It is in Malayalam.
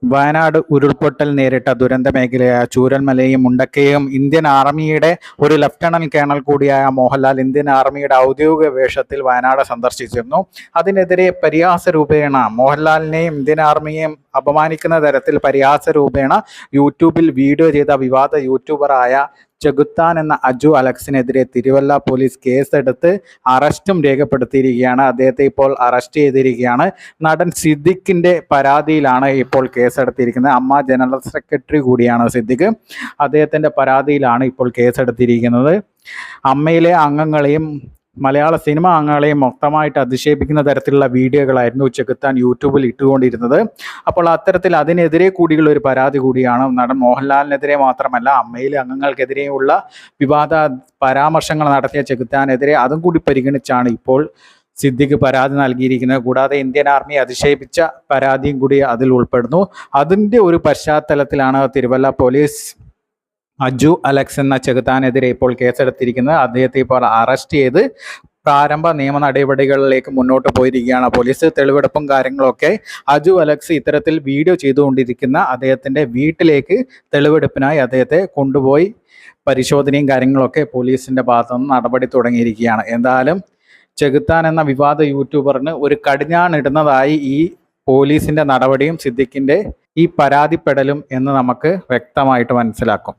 വയനാട് ഉരുൾപൊട്ടൽ നേരിട്ട ദുരന്ത മേഖലയായ ചൂരൽമലയും മുണ്ടക്കയും ഇന്ത്യൻ ആർമിയുടെ ഒരു ലഫ്റ്റനന്റ് കേണൽ കൂടിയായ മോഹൻലാൽ ഇന്ത്യൻ ആർമിയുടെ ഔദ്യോഗിക വേഷത്തിൽ വയനാട് സന്ദർശിച്ചിരുന്നു. അതിനെതിരെ പരിഹാസ രൂപേണ മോഹൻലാലിനെയും ഇന്ത്യൻ ആർമിയെയും അപമാനിക്കുന്ന തരത്തിൽ പരിഹാസ രൂപേണ യൂട്യൂബിൽ വീഡിയോ ചെയ്ത വിവാദ യൂട്യൂബറായ ചെകുത്താൻ എന്ന അജു അലക്സിനെതിരെ തിരുവല്ല പോലീസ് കേസെടുത്ത് അറസ്റ്റും രേഖപ്പെടുത്തിയിരിക്കുകയാണ്. അദ്ദേഹത്തെ ഇപ്പോൾ അറസ്റ്റ് ചെയ്തിരിക്കുകയാണ്. നടൻ സിദ്ദിഖിൻ്റെ പരാതിയിലാണ് ഇപ്പോൾ കേസെടുത്തിരിക്കുന്നത്. അമ്മ ജനറൽ സെക്രട്ടറി കൂടിയാണ് സിദ്ദിഖ്. അദ്ദേഹത്തിൻ്റെ പരാതിയിലാണ് ഇപ്പോൾ കേസെടുത്തിരിക്കുന്നത്. അമ്മയിലെ അംഗങ്ങളെയും മലയാള സിനിമ അംഗങ്ങളെയും മൊത്തമായിട്ട് അധിക്ഷേപിക്കുന്ന തരത്തിലുള്ള വീഡിയോകളായിരുന്നു ചെകുത്താൻ യൂട്യൂബിൽ ഇട്ടുകൊണ്ടിരുന്നത്. അപ്പോൾ അത്തരത്തിൽ അതിനെതിരെ കൂടിയുള്ള ഒരു പരാതി കൂടിയാണ്. നടൻ മോഹൻലാലിനെതിരെ മാത്രമല്ല, അമ്മയിലെ അംഗങ്ങൾക്കെതിരെയുള്ള വിവാദ പരാമർശങ്ങൾ നടത്തിയ ചെകുത്താനെതിരെ അതും കൂടി പരിഗണിച്ചാണ് ഇപ്പോൾ സിദ്ദിഖ് പരാതി നൽകിയിരിക്കുന്നത്. കൂടാതെ ഇന്ത്യൻ ആർമിയെ അധിക്ഷേപിച്ച പരാതിയും കൂടി അതിൽ ഉൾപ്പെടുന്നു. അതിൻ്റെ ഒരു പശ്ചാത്തലത്തിലാണ് തിരുവല്ല പോലീസ് അജു അലക്സ് എന്ന ചെകുത്താനെതിരെ ഇപ്പോൾ കേസെടുത്തിരിക്കുന്നത്. അദ്ദേഹത്തെ ഇപ്പോൾ അറസ്റ്റ് ചെയ്ത് പ്രാരംഭ നിയമ നടപടികളിലേക്ക് മുന്നോട്ട് പോയിരിക്കുകയാണ് പോലീസ്. തെളിവെടുപ്പും കാര്യങ്ങളൊക്കെ അജു അലക്സ് ഇത്തരത്തിൽ വീഡിയോ ചെയ്തുകൊണ്ടിരിക്കുന്ന അദ്ദേഹത്തിൻ്റെ വീട്ടിലേക്ക് തെളിവെടുപ്പിനായി അദ്ദേഹത്തെ കൊണ്ടുപോയി പരിശോധനയും കാര്യങ്ങളൊക്കെ പോലീസിൻ്റെ ഭാഗത്തുനിന്ന് നടപടി തുടങ്ങിയിരിക്കുകയാണ്. എന്തായാലും ചെകുത്താൻ എന്ന വിവാദ യൂട്യൂബറിന് ഒരു കടിഞ്ഞാണിടുന്നതായി ഈ പോലീസിൻ്റെ നടപടിയും സിദ്ദിഖിൻ്റെ ഈ പരാതിപ്പെടലും എന്ന് നമുക്ക് വ്യക്തമായിട്ട് മനസ്സിലാക്കും.